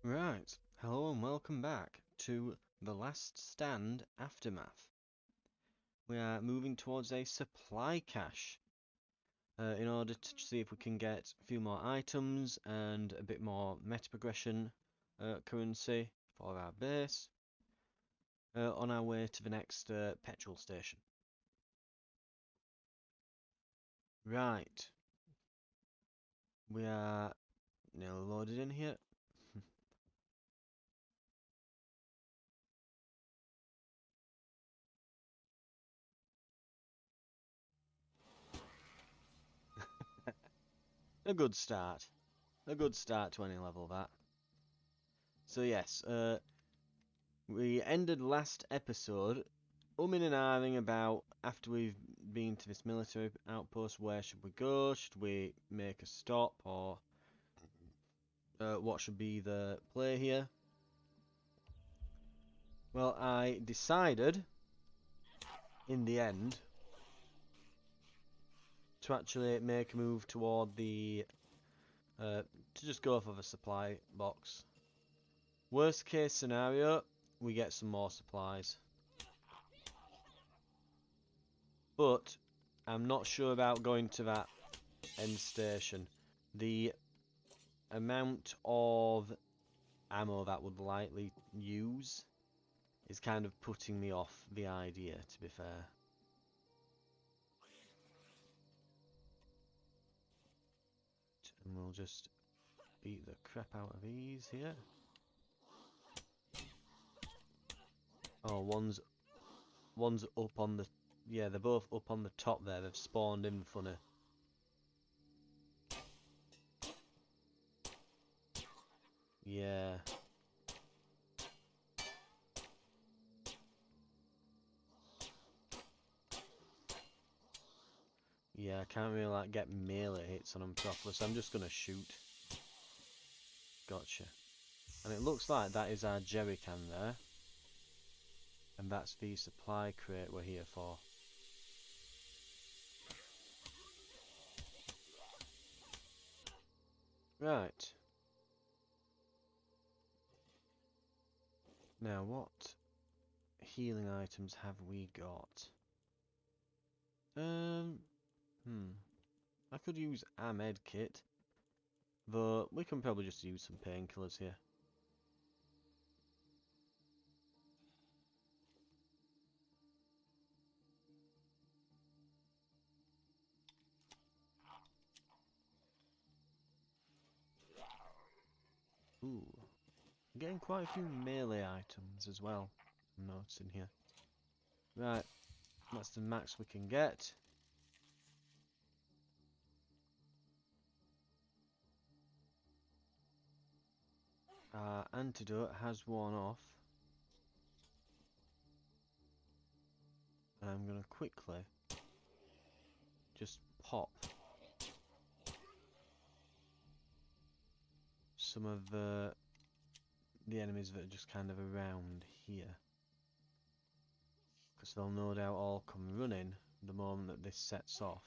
Right, hello and welcome back to The Last Stand Aftermath. We are moving towards a supply cache in order to see if we can get a few more items and a bit more meta progression currency for our base on our way to the next petrol station. Right, we are nearly loaded in here. A good start. A good start to any level, that. So yes, we ended last episode umming and ahhing about, after we've been to this military outpost, where should we go? Should we make a stop, or what should be the play here? Well, I decided in the end to actually make a move toward the to just go for the supply box. Worst case scenario, we get some more supplies, but I'm not sure about going to that end station. The amount of ammo that would likely use is kind of putting me off the idea, to be fair. And we'll just beat the crap out of these here. Oh, one's up on the... Yeah, they're both up on the top there. They've spawned in funny. Yeah. Yeah, I can't really like get melee hits on them properly, so I'm just gonna shoot. Gotcha. And it looks like that is our jerry can there. And that's the supply crate we're here for. Right. Now what healing items have we got? I could use a med kit, but we can probably just use some painkillers here. Ooh, I'm getting quite a few melee items as well, I'm noticing here. Right, that's the max we can get. Our antidote has worn off. And I'm going to quickly just pop some of the enemies that are just kind of around here. Because they'll no doubt all come running the moment that this sets off.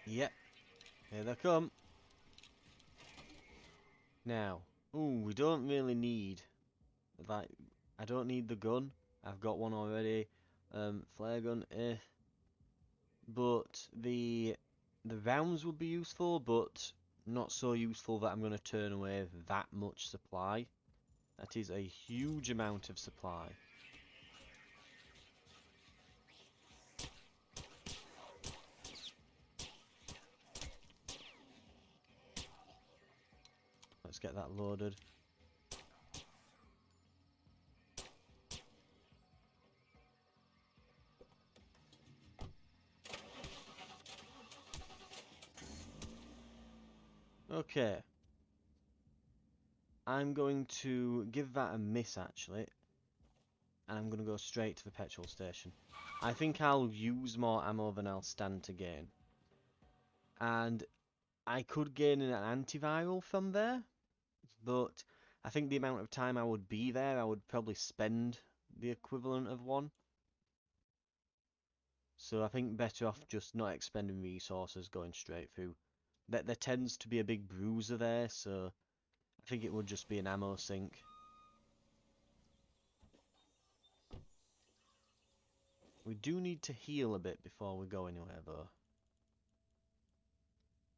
Yep, here they come. Now, ooh, we don't really need, like, I don't need the gun. I've got one already. Flare gun, but the rounds would be useful, but not so useful that I'm going to turn away that much supply. That is a huge amount of supply. Let's get that loaded. Okay. I'm going to give that a miss, actually. And I'm going to go straight to the petrol station. I think I'll use more ammo than I'll stand to gain. And I could gain an antiviral from there, but I think the amount of time I would be there, I would probably spend the equivalent of one. So I think better off just not expending resources going straight through. There tends to be a big bruiser there, so I think it would just be an ammo sink. We do need to heal a bit before we go anywhere though.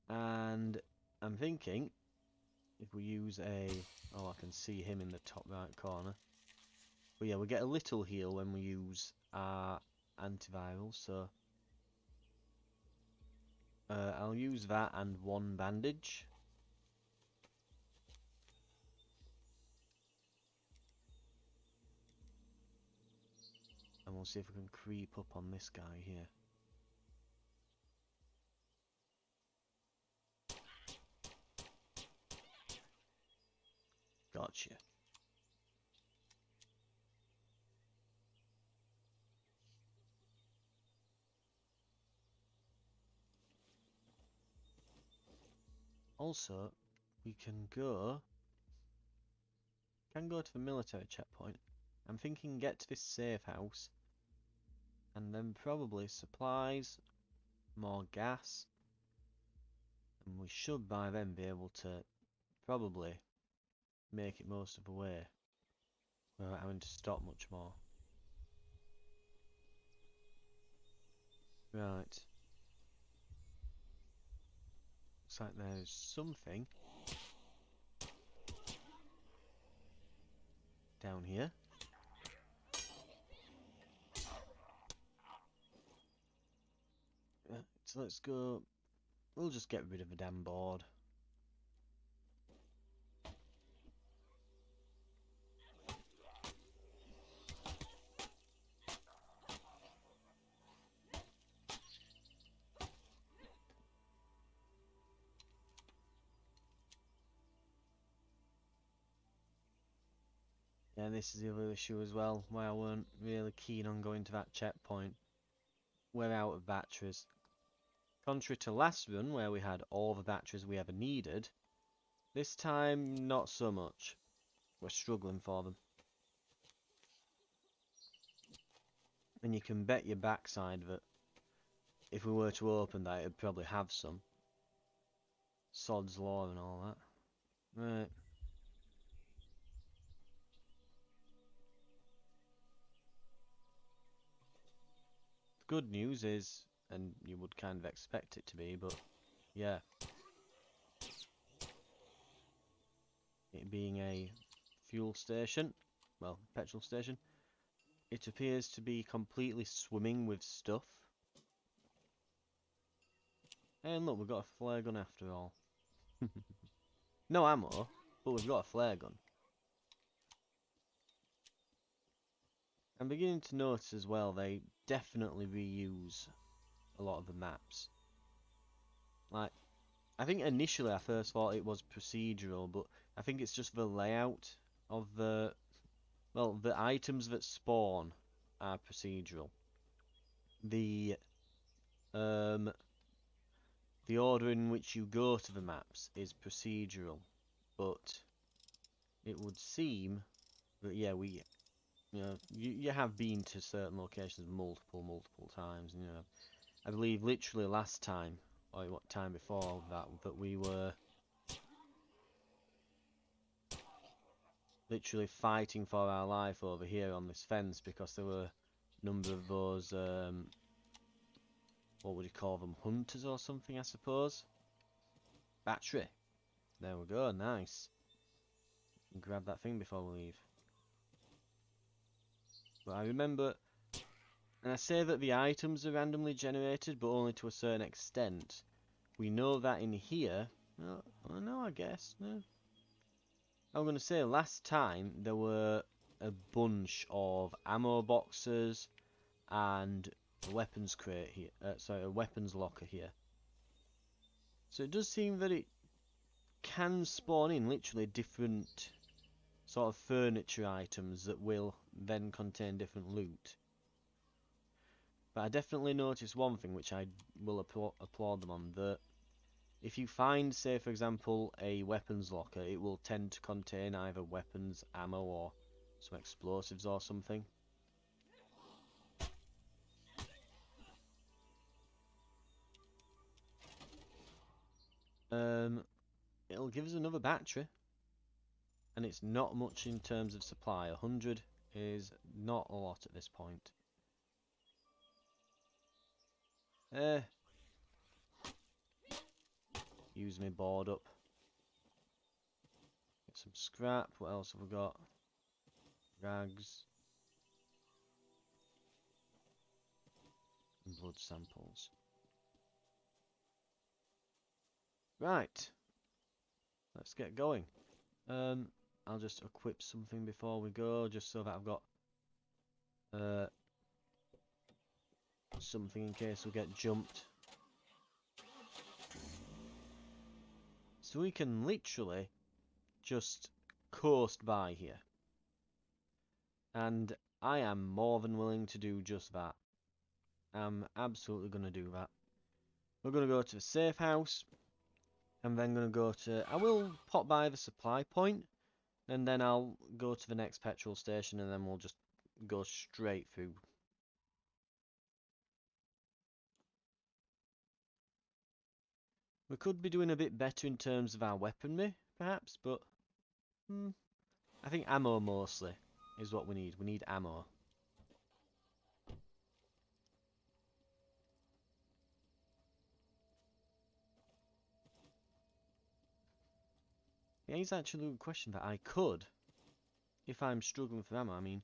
And I'm thinking if we use a... Oh, I can see him in the top right corner. But yeah, we get a little heal when we use our antiviral, so... I'll use that and one bandage. And we'll see if we can creep up on this guy here. Gotcha. Also, we can go to the military checkpoint. I'm thinking get to this safe house, and then probably supplies, more gas, and we should by then be able to probably make it most of the way without having to stop much more. Right. Looks like there's something down here. So let's go. We'll just get rid of the damn board. Yeah, this is the other issue as well, why I weren't really keen on going to that checkpoint. We're out of batteries. Contrary to last run, where we had all the batteries we ever needed, this time not so much. We're struggling for them. And you can bet your backside that if we were to open that, it'd probably have some. Sod's law and all that. Right. The good news is, and you would kind of expect it to be, but yeah. It being a fuel station, well, petrol station, it appears to be completely swimming with stuff. And look, we've got a flare gun after all. No ammo, but we've got a flare gun. I'm beginning to notice as well, they definitely reuse a lot of the maps. Like, I think initially I first thought it was procedural, but I think it's just the layout of the... Well, the items that spawn are procedural. The order in which you go to the maps is procedural, but it would seem that, yeah, you have been to certain locations multiple times, and, I believe literally last time, or what time before that we were literally fighting for our life over here on this fence because there were a number of those, what would you call them, hunters or something, I suppose? Battery. There we go, nice. Grab that thing before we leave. But I remember, and I say that the items are randomly generated, but only to a certain extent. We know that in here, no, I guess, no. I'm going to say last time there were a bunch of ammo boxes and a weapons crate here, sorry, a weapons locker here. So it does seem that it can spawn in literally different sort of furniture items that will then contain different loot. But I definitely noticed one thing which I will applaud them on, that if you find, say for example, a weapons locker, it will tend to contain either weapons, ammo, or some explosives or something. It'll give us another battery, and it's not much in terms of supply. 100 is not a lot at this point. Use me board up. Get some scrap. What else have we got? Rags. And blood samples. Right. Let's get going. I'll just equip something before we go, just so that I've got something in case we get jumped. So we can literally just coast by here. And I am more than willing to do just that. I'm absolutely going to do that. We're going to go to the safe house. I'm then going to go to... I will pop by the supply point. And then I'll go to the next petrol station. And then we'll just go straight through. We could be doing a bit better in terms of our weaponry, perhaps. But I think ammo mostly is what we need. We need ammo. Yeah, it's actually a good question that I could, if I'm struggling for ammo. I mean,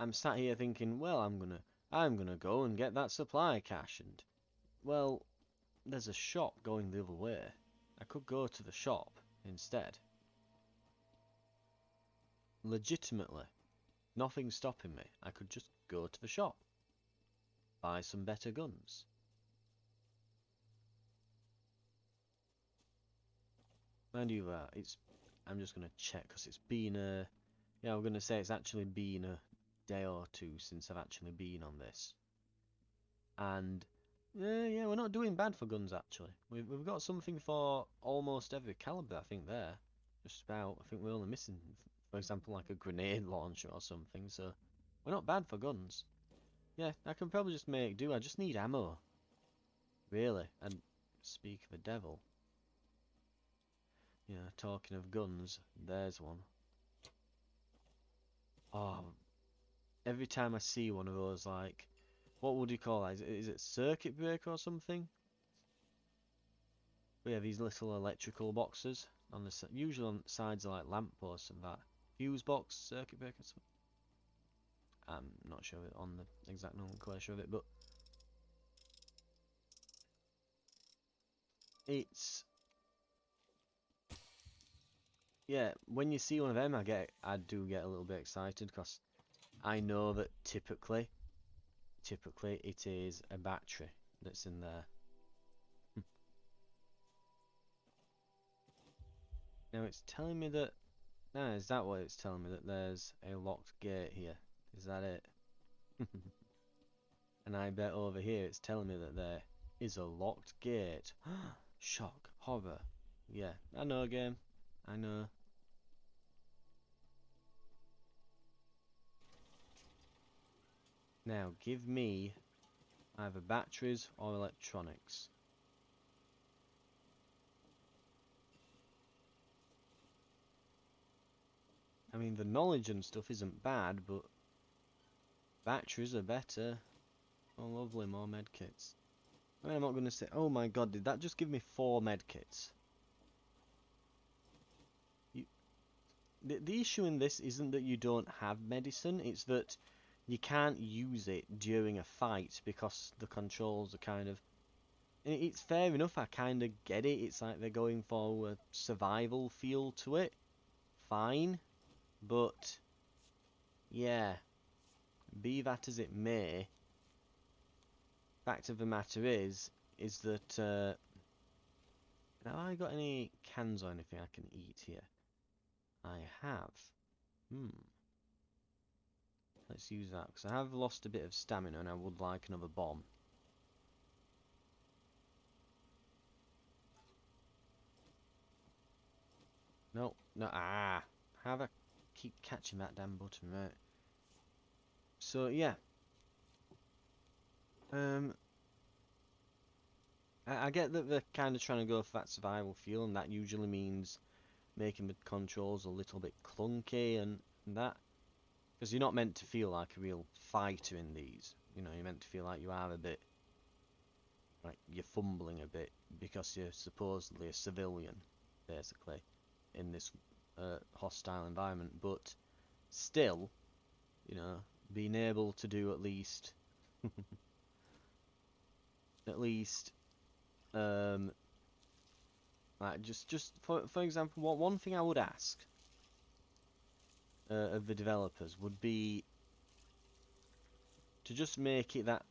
I'm sat here thinking, well, I'm gonna go and get that supply cache, and well, there's a shop going the other way. I could go to the shop instead. Legitimately, nothing's stopping me. I could just go to the shop, buy some better guns. Mind you, I'm just gonna check because it's been yeah, I'm gonna say it's actually been a day or two since I've actually been on this, and yeah, we're not doing bad for guns actually. We've got something for almost every caliber, I think there, just about. I think we're only missing, for example, like a grenade launcher or something. So we're not bad for guns. Yeah, I can probably just make do. I just need ammo, really. And speak of the devil, yeah, talking of guns, there's one. Oh, every time I see one of those, like, what would you call that? Is it circuit breaker or something? But yeah, these little electrical boxes on the usually on the sides of like lampposts and that. Fuse box, circuit breaker. I'm not sure on the exact nomenclature of it, but it's yeah. When you see one of them, I do get a little bit excited because I know that typically it is a battery that's in there. Now it's telling me that. No, is that what it's telling me? That there's a locked gate here. Is that it? And I bet over here it's telling me that there is a locked gate. Shock. Horror. Yeah, I know, game. I know. Now, give me either batteries or electronics. I mean, the knowledge and stuff isn't bad, but batteries are better. Oh, lovely, more medkits. I mean, I'm not going to say... Oh my god, did that just give me 4 medkits? The issue in this isn't that you don't have medicine, it's that you can't use it during a fight because the controls are kind of... It's fair enough, I kind of get it. It's like they're going for a survival feel to it. Fine. But, yeah. Be that as it may, fact of the matter is that... have I got any cans or anything I can eat here? I have. Let's use that, because I have lost a bit of stamina and I would like another bomb. No, no, how do I keep catching that damn button, right? So, yeah. I get that they're kind of trying to go for that survival feel, and that usually means making the controls a little bit clunky and that. Because you're not meant to feel like a real fighter in these. You know, you're meant to feel like you are a bit, like you're fumbling a bit, because you're supposedly a civilian, basically, in this hostile environment. But still, you know, being able to do at least, um, like just for example, one thing I would ask of the developers would be to just make it that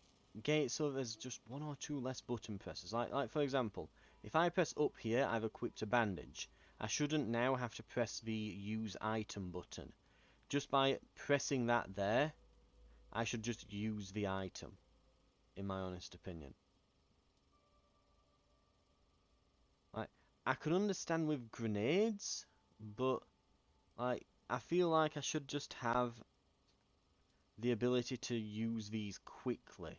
get it so there's just one or two less button presses. Like for example, if I press up here, I've equipped a bandage. I shouldn't now have to press the use item button. Just by pressing that there, I should just use the item, in my honest opinion. Like, I could understand with grenades, but like I feel like I should just have the ability to use these quickly.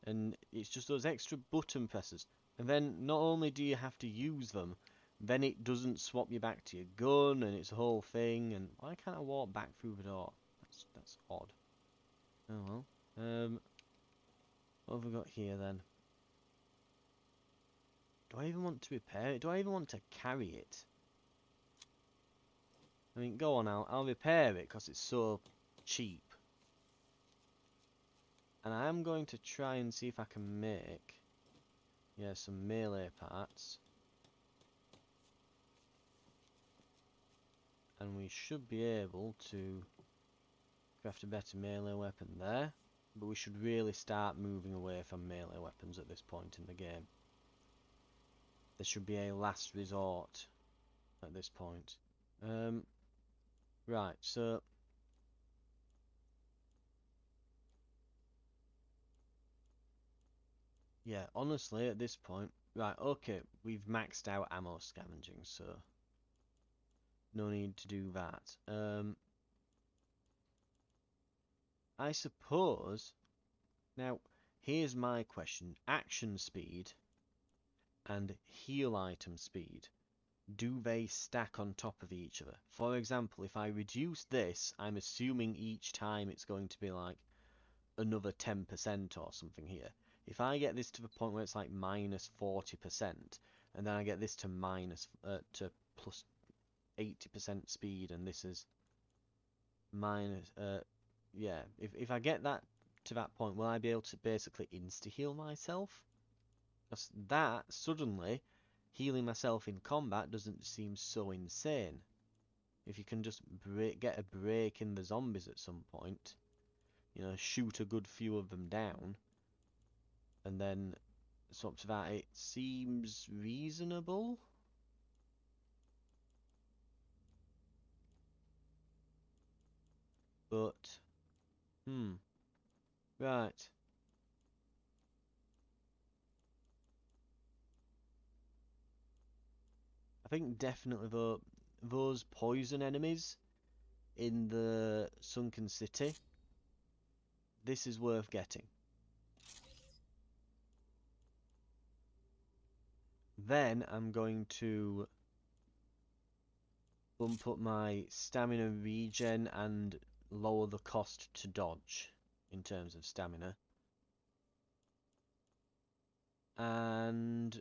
And it's just those extra button presses. And then not only do you have to use them, then it doesn't swap you back to your gun, and it's a whole thing. And why can't I walk back through the door? That's odd. Oh well. What have we got here then? Do I even want to repair it? Do I even want to carry it? I mean, go on, I'll repair it because it's so cheap. And I am going to try and see if I can make, yeah, some melee parts. And we should be able to craft a better melee weapon there. But we should really start moving away from melee weapons at this point in the game. There should be a last resort at this point. Right, so yeah, honestly at this point, right, okay, we've maxed out ammo scavenging, so no need to do that. I suppose now here's my question. Action speed and heal item speed, do they stack on top of each other? For example, if I reduce this, I'm assuming each time it's going to be like another 10% or something here. If I get this to the point where it's like minus 40%, and then I get this to plus 80% speed, and this is minus, yeah, if I get that to that point, will I be able to basically insta-heal myself? Because that, suddenly, healing myself in combat doesn't seem so insane. If you can just get a break in the zombies at some point, you know, shoot a good few of them down, and then swap to that, it seems reasonable. But, right. I think definitely though, those poison enemies in the sunken city, this is worth getting. Then I'm going to bump up my stamina regen and lower the cost to dodge in terms of stamina. And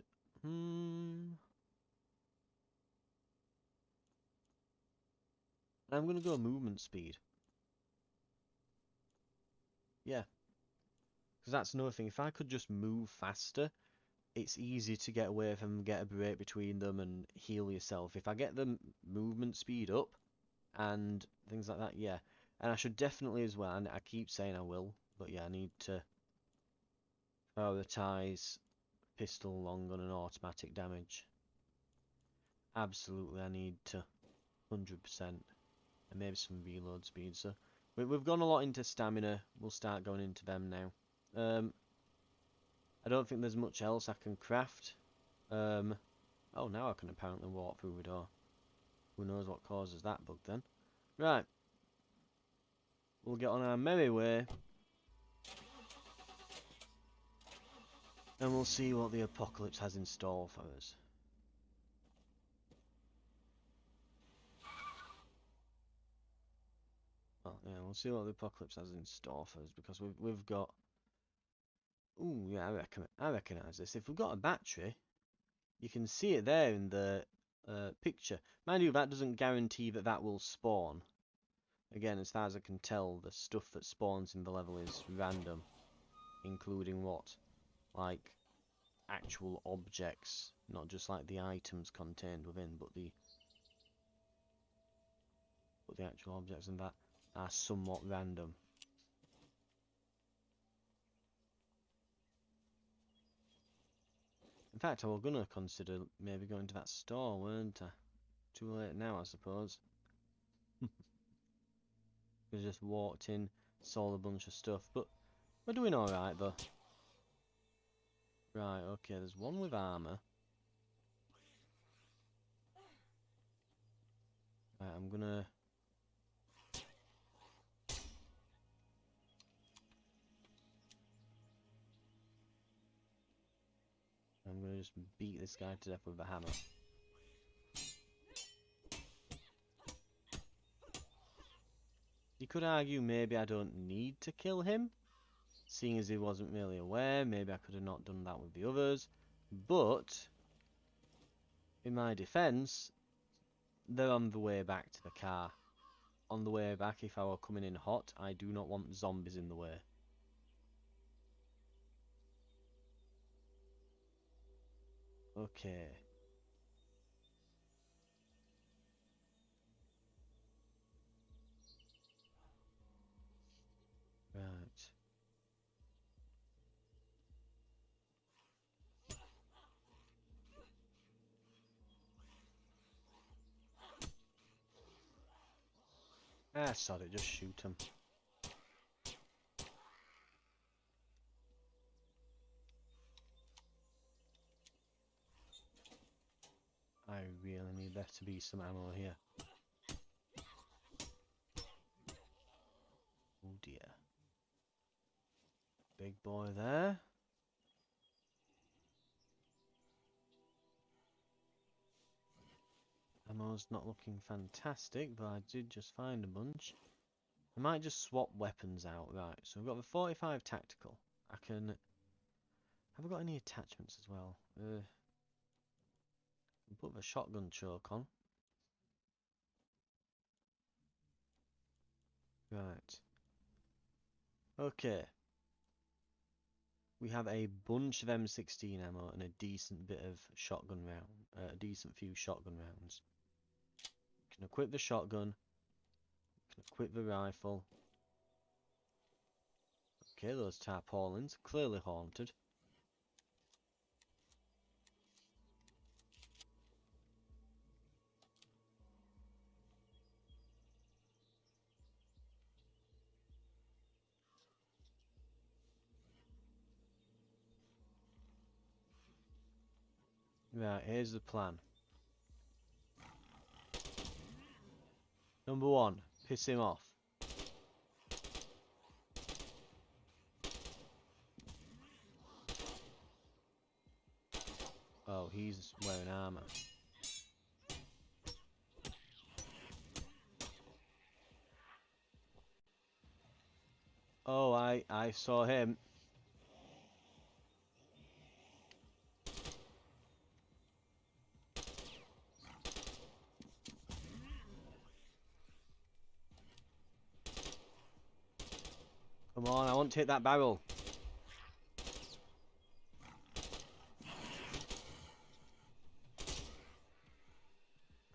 I'm gonna go movement speed. Yeah, because that's another thing. If I could just move faster, it's easy to get away from them, get a break between them, and heal yourself. If I get the movement speed up and things like that, yeah. And I should definitely as well, and I keep saying I will, but yeah, I need to prioritize pistol, long gun, and automatic damage. Absolutely, I need to 100%, and maybe some reload speed. So we've gone a lot into stamina. We'll start going into them now. I don't think there's much else I can craft. Oh, now I can apparently walk through the door. Who knows what causes that bug then. Right. We'll get on our merry way. And we'll see what the apocalypse has in store for us. Well, yeah, we'll see what the apocalypse has in store for us, because we've got... Ooh, yeah, I recognise this. If we've got a battery, you can see it there in the picture. Mind you, that doesn't guarantee that that will spawn. Again, as far as I can tell, the stuff that spawns in the level is random, including what? Like, actual objects, not just like the items contained within, but the actual objects in that are somewhat random. In fact, I was gonna consider maybe going to that store, weren't I? Too late now, I suppose. We just walked in, saw a bunch of stuff, but we're doing alright though. Right, okay, there's one with armour. Right, I'm gonna just beat this guy to death with a hammer. You could argue maybe I don't need to kill him, seeing as he wasn't really aware. Maybe I could have not done that with the others. But, in my defence, they're on the way back to the car. On the way back, if I were coming in hot, I do not want zombies in the way. Okay. Right. Ah, sod it, just shoot him. I really need there to be some ammo here. Oh dear. Big boy there. Ammo's not looking fantastic, but I did just find a bunch. I might just swap weapons out. Right, so we've got the 45 tactical. I can... Have I got any attachments as well? Put the shotgun choke on. Right. Okay. We have a bunch of M16 ammo and a decent bit of shotgun round, a decent few shotgun rounds. Can equip the shotgun. Can equip the rifle. Okay, those tarpaulins clearly haunted. Right, here's the plan. Number 1, piss him off. Oh, he's wearing armor. Oh, I saw him. Come on, I want to hit that barrel.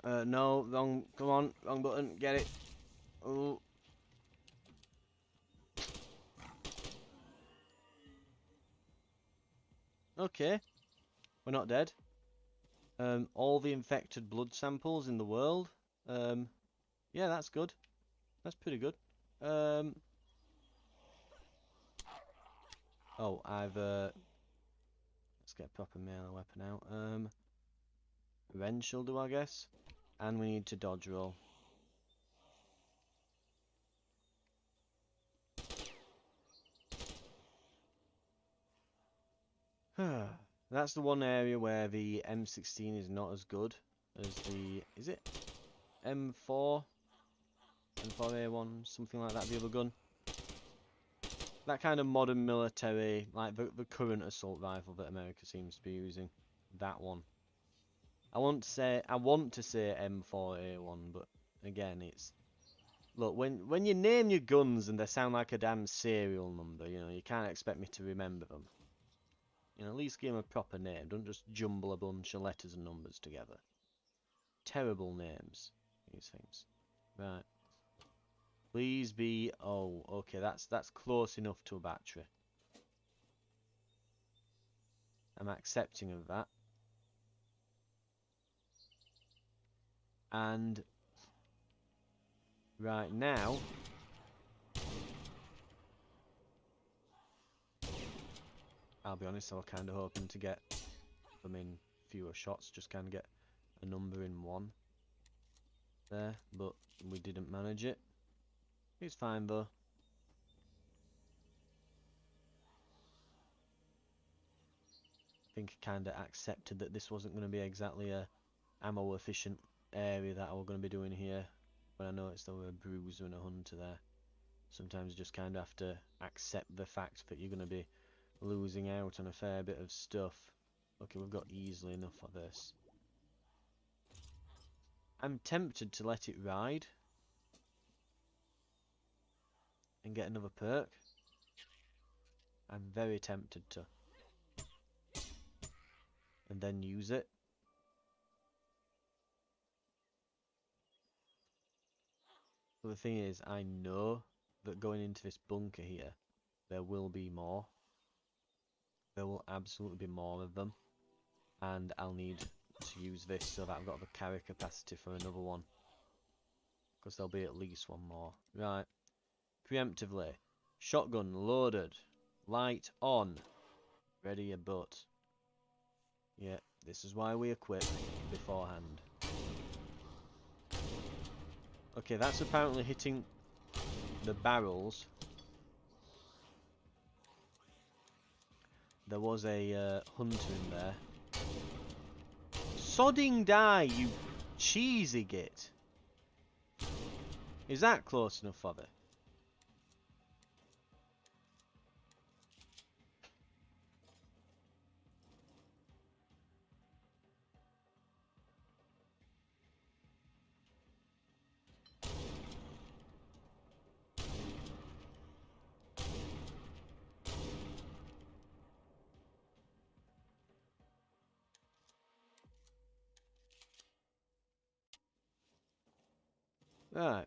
No, wrong. Come on, wrong button. Get it. Oh. Okay, we're not dead. All the infected blood samples in the world. Yeah, that's good. That's pretty good. Oh, let's get a proper melee weapon out. Wrench will do, I guess. And we need to dodge roll. That's the one area where the M16 is not as good as the... Is it M4? M4A1? Something like that, the other gun. That kind of modern military, like the current assault rifle that America seems to be using. That one. I want to say M4A1, but again, it's... Look, when you name your guns and they sound like a damn serial number, you know, you can't expect me to remember them. You know, at least give them a proper name. Don't just jumble a bunch of letters and numbers together. Terrible names, these things. Right. Please be... Oh, okay, that's close enough to a battery. I'm accepting of that. And... Right now... I'll be honest, I was kind of hoping to get them in fewer shots. Just kind of get a number in one. There, but we didn't manage it. It's fine though. I think I kind of accepted that this wasn't going to be exactly a ammo efficient area that I was going to be doing here. When I noticed there were a bruiser and a hunter there. Sometimes you just kind of have to accept the fact that you're going to be losing out on a fair bit of stuff. Okay, we've got easily enough for this. I'm tempted to let it ride and get another perk. I'm very tempted to. And then use it. But the thing is, I know that going into this bunker here, there will be more. There will absolutely be more of them. And I'll need to use this so that I've got the carry capacity for another one. Because there'll be at least one more. Right. Preemptively. Shotgun loaded. Light on. Ready a butt. Yeah, this is why we equip beforehand. Okay, that's apparently hitting the barrels. There was a hunter in there. Sodding die, you cheesy git. Is that close enough for it? Right.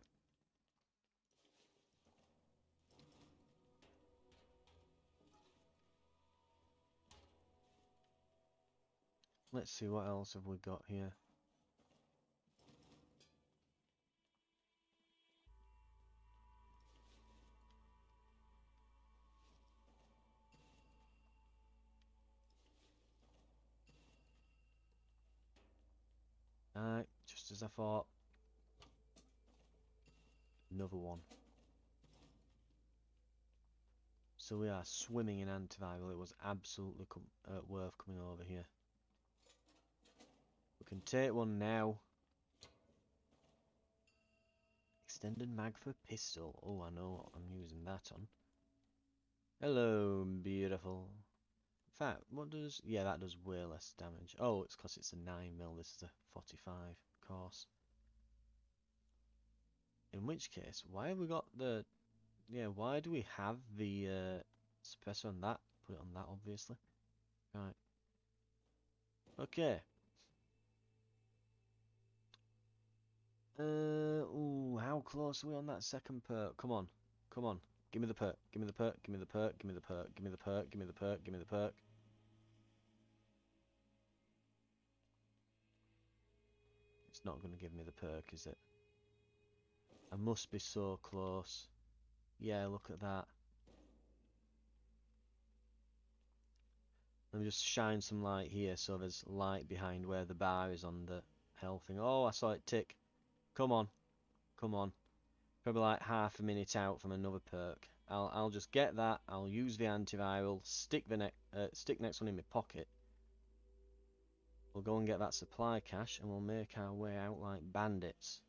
Let's see, what else have we got here? Just as I thought. Another one. So we are swimming in antiviral. It was absolutely worth coming over here. We can take one now. Extended mag for pistol. Oh, I know what I'm using that on. Hello, beautiful. In fact, what does... Yeah, that does way less damage. Oh, it's because it's a 9mm. This is a 45, of course. In which case, why have we got the... Yeah, why do we have the suppressor on that? Put it on that, obviously. Right. Okay. Ooh, how close are we on that second perk? Come on. Come on. Give me the perk. Give me the perk. Give me the perk. Give me the perk. Give me the perk. Give me the perk. Give me the perk. It's not going to give me the perk, is it? I must be so close. Yeah, look at that. Let me just shine some light here so there's light behind where the bar is on the health thing. Oh, I saw it tick. Come on. Come on. Probably like half a minute out from another perk. I'll just get that. I'll use the antiviral. Stick next one in my pocket. We'll go and get that supply cache, and we'll make our way out like bandits.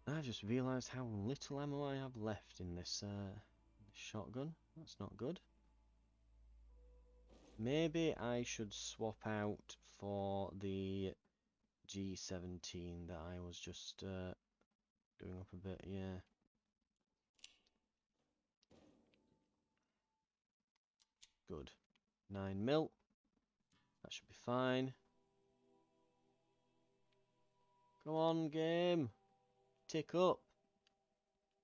I just realised how little ammo I have left in this shotgun. That's not good. Maybe I should swap out for the G17 that I was just doing up a bit, yeah. Good. 9mm. That should be fine. Come on, game. Tick up.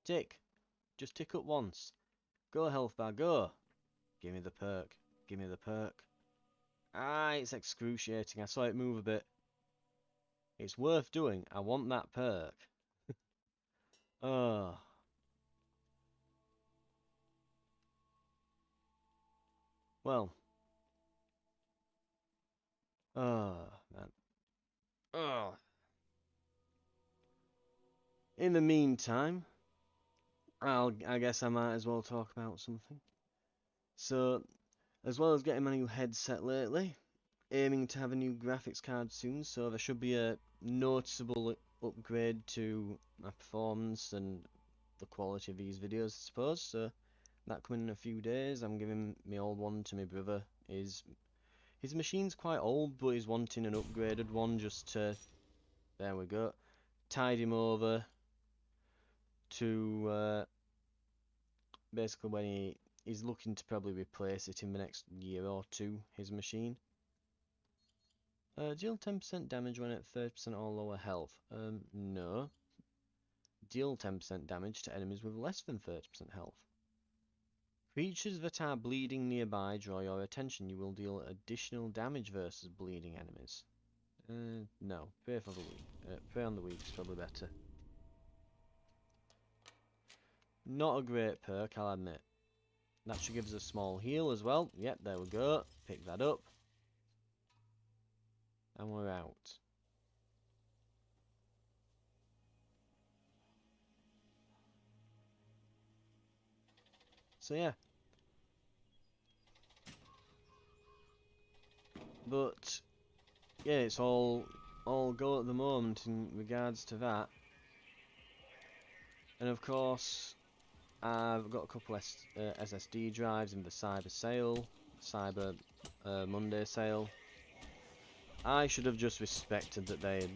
Tick. Just tick up once. Go, health bar, go. Give me the perk. Give me the perk. Ah, it's excruciating. I saw it move a bit. It's worth doing. I want that perk. Oh. Well. Oh, man. Oh. In the meantime, I guess I might as well talk about something. So, as well as getting my new headset lately, aiming to have a new graphics card soon, so there should be a noticeable upgrade to my performance and the quality of these videos, I suppose. So that coming in a few days. I'm giving my old one to my brother. His machine's quite old, but he's wanting an upgraded one just to, there we go, tide him over to basically when he's looking to probably replace it in the next year or two, his machine. Deal 10% damage when at 30% or lower health. No. Deal 10% damage to enemies with less than 30% health. Creatures that are bleeding nearby draw your attention. You will deal additional damage versus bleeding enemies. No. Pray for the weak. Pray on the weak is probably better. Not a great perk, I'll admit. That should give us a small heal as well. Yep, there we go. Pick that up. And we're out. So yeah. But yeah, it's all go at the moment in regards to that. And of course, I've got a couple SSD drives in the Cyber Monday sale. I should have just respected that they had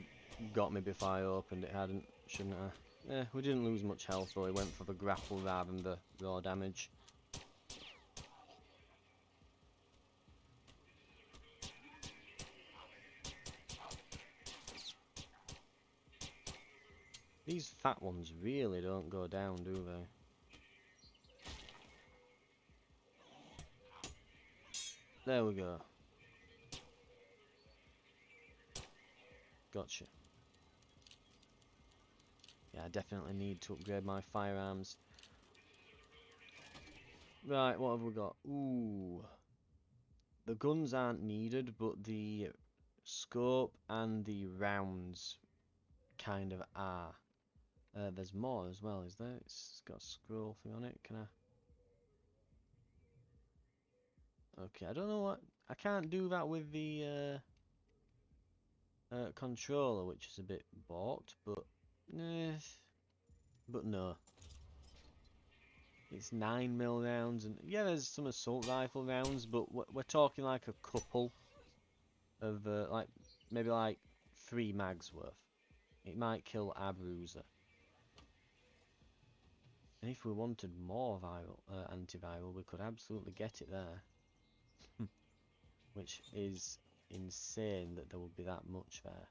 got me before I opened it, shouldn't I? Yeah, we didn't lose much health though, we went for the grapple rather than the raw damage. These fat ones really don't go down, do they? There we go. Gotcha. Yeah, I definitely need to upgrade my firearms. Right, what have we got? Ooh. The guns aren't needed, but the scope and the rounds kind of are. There's more as well, is there? It's got a scroll thing on it. Can I? Okay, I don't know what. I can't do that with the controller, which is a bit balked, but no. It's 9mm rounds, and yeah, there's some assault rifle rounds, but we're talking like a couple of like maybe like 3 mags worth. It might kill a bruiser. And if we wanted more antiviral, we could absolutely get it there. Which is insane that there would be that much there.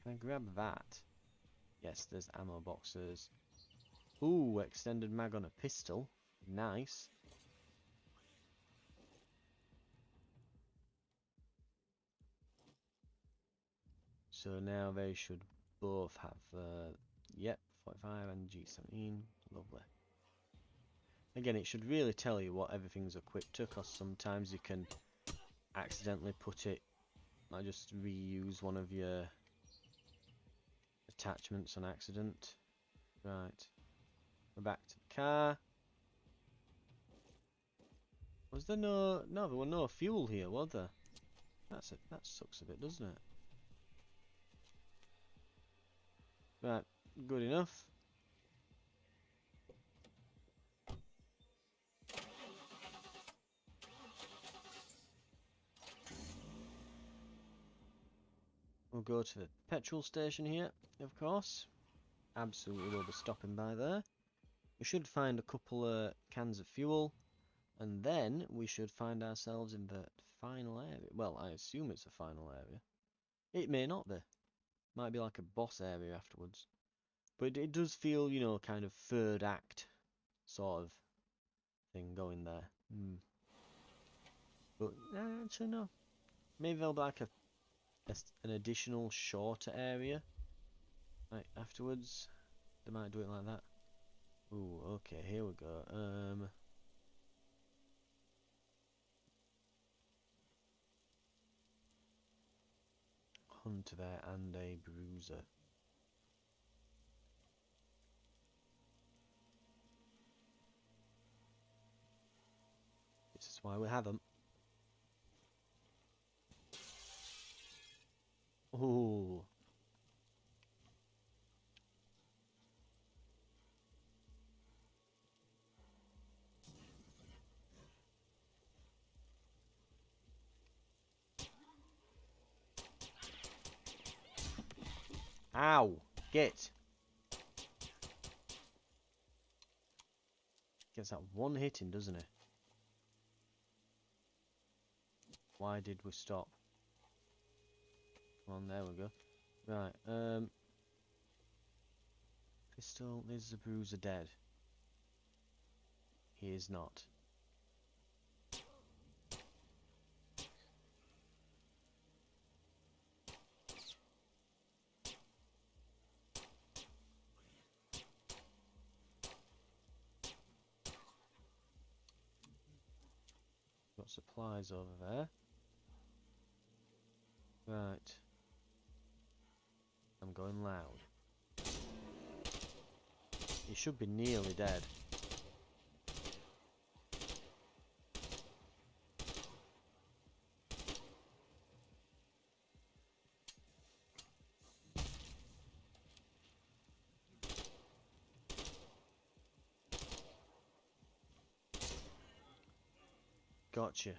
Can I grab that? Yes, there's ammo boxes. Ooh, extended mag on a pistol. Nice. So now they should both have, yep, 45 and G17. Lovely. Again, it should really tell you what everything's equipped to, because sometimes you can accidentally put it, I just reuse one of your attachments on accident. Right, we're back to the car. Was there no, there were no fuel here, was there? That sucks a bit, doesn't it? Right, good enough. We'll go to the petrol station here, of course. Absolutely will be stopping by there. We should find a couple of cans of fuel, and then we should find ourselves in the final area. Well, I assume it's a final area. It may not be. Might be like a boss area afterwards. But it does feel, you know, kind of third act sort of thing going there. But, actually no. Maybe there'll be like an additional shorter area. Right, afterwards. They might do it like that. Ooh, okay, here we go. Hunter there and a bruiser. This is why we have them. Ooh. Ow! Get! Gets that one hitting, doesn't it? Why did we stop? Come on, there we go. Right, pistol, is the bruiser dead? He is not. Got supplies over there. Right. I'm going loud. He should be nearly dead. Gotcha.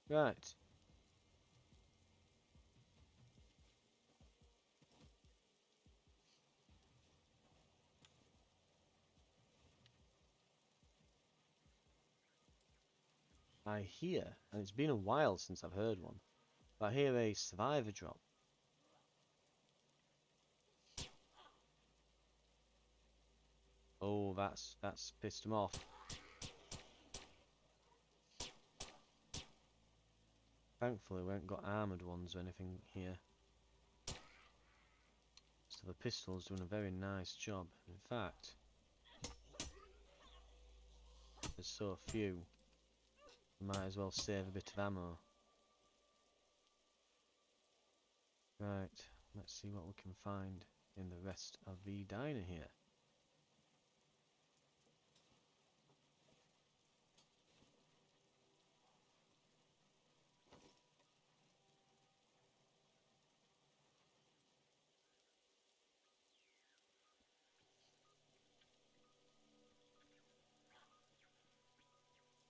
Right. I hear, and it's been a while since I've heard one, but I hear a survivor drop. Oh, that's pissed him off. Thankfully, we haven't got armoured ones or anything here. So the pistol's doing a very nice job. In fact, there's so few, we might as well save a bit of ammo. Right, let's see what we can find in the rest of the diner here.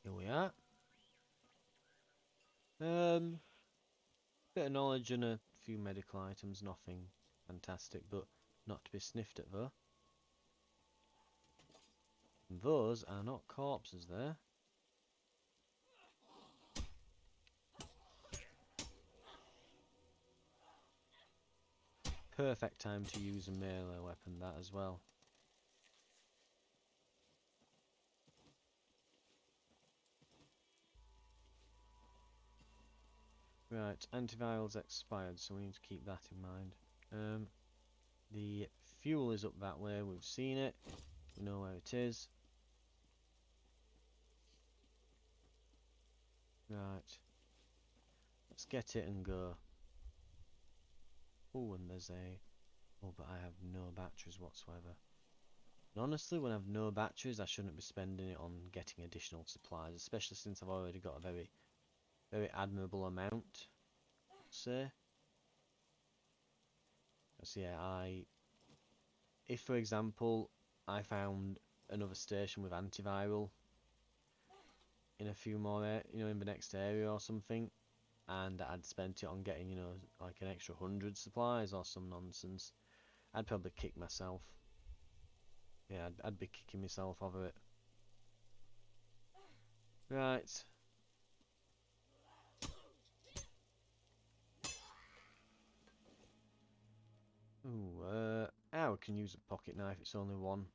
Here we are. Bit of knowledge and a few medical items, nothing fantastic, but not to be sniffed at though. And those are not corpses there. Perfect time to use a melee weapon, that as well. Right, antiviral's expired, so we need to keep that in mind. The fuel is up that way. We've seen it. We know where it is. Right. Let's get it and go. Oh, and there's a... Oh, but I have no batteries whatsoever. And honestly, when I have no batteries, I shouldn't be spending it on getting additional supplies, especially since I've already got a very, very admirable amount, say. So yeah, if for example, I found another station with antiviral in a few more, in the next area or something, and I'd spent it on getting, like an extra 100 supplies or some nonsense, I'd probably kick myself. Yeah, I'd be kicking myself over it. Right. Ooh, I can use a pocket knife, it's only one.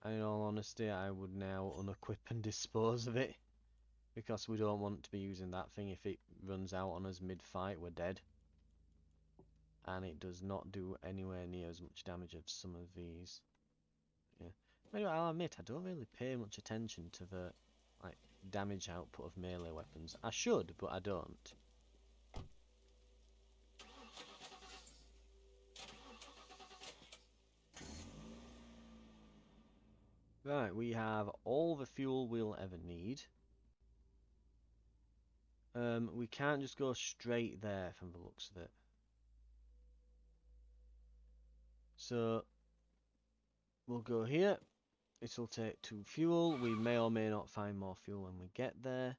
And in all honesty, I would now unequip and dispose of it. Because we don't want to be using that thing. If it runs out on us mid-fight, we're dead. And it does not do anywhere near as much damage as some of these. Yeah. Anyway, I'll admit, I don't really pay much attention to the damage output of melee weapons. I should, but I don't. Right, we have all the fuel we'll ever need. We can't just go straight there from the looks of it. So, we'll go here. It'll take 2 fuel. We may or may not find more fuel when we get there.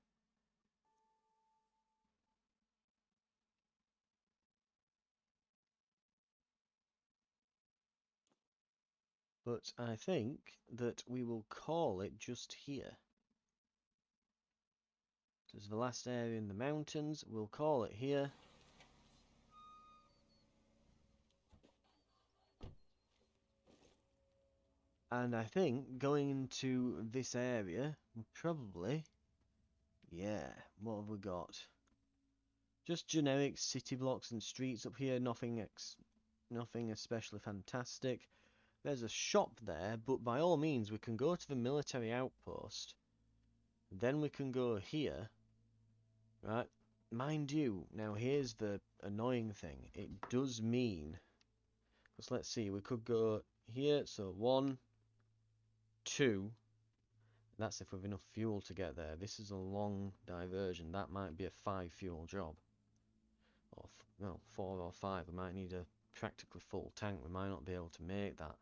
But I think that we will call it just here. This is the last area in the mountains. We'll call it here. And I think going into this area, probably... Yeah, what have we got? Just generic city blocks and streets up here. Nothing especially fantastic. There's a shop there, but by all means we can go to the military outpost. Then we can go here. Right? Mind you, now here's the annoying thing. It does mean... Because let's see, we could go here. So 1, 2... That's if we've enough fuel to get there. This is a long diversion. That might be a 5 fuel job. Or, well, 4 or 5. We might need a practically full tank. We might not be able to make that.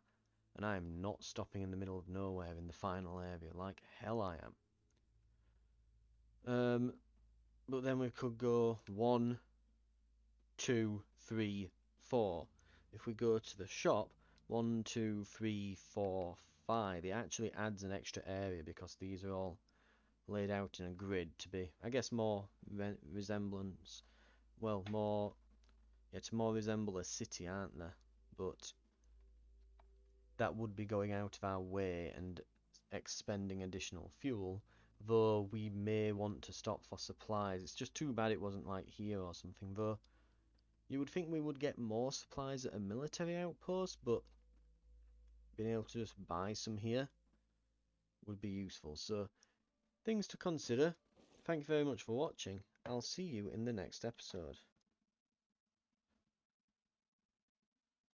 And I am not stopping in the middle of nowhere in the final area. Like hell I am. But then we could go 1, 2, 3, 4. If we go to the shop, 1, 2, 3, 4, 5. It actually adds an extra area because these are all laid out in a grid to be, I guess, more resemblance. Well, more, yeah, to more resemble a city, aren't there? But that would be going out of our way and expending additional fuel, though we may want to stop for supplies. It's just too bad it wasn't like here or something, though. You would think we would get more supplies at a military outpost, but being able to just buy some here would be useful. So, things to consider. Thank you very much for watching. I'll see you in the next episode.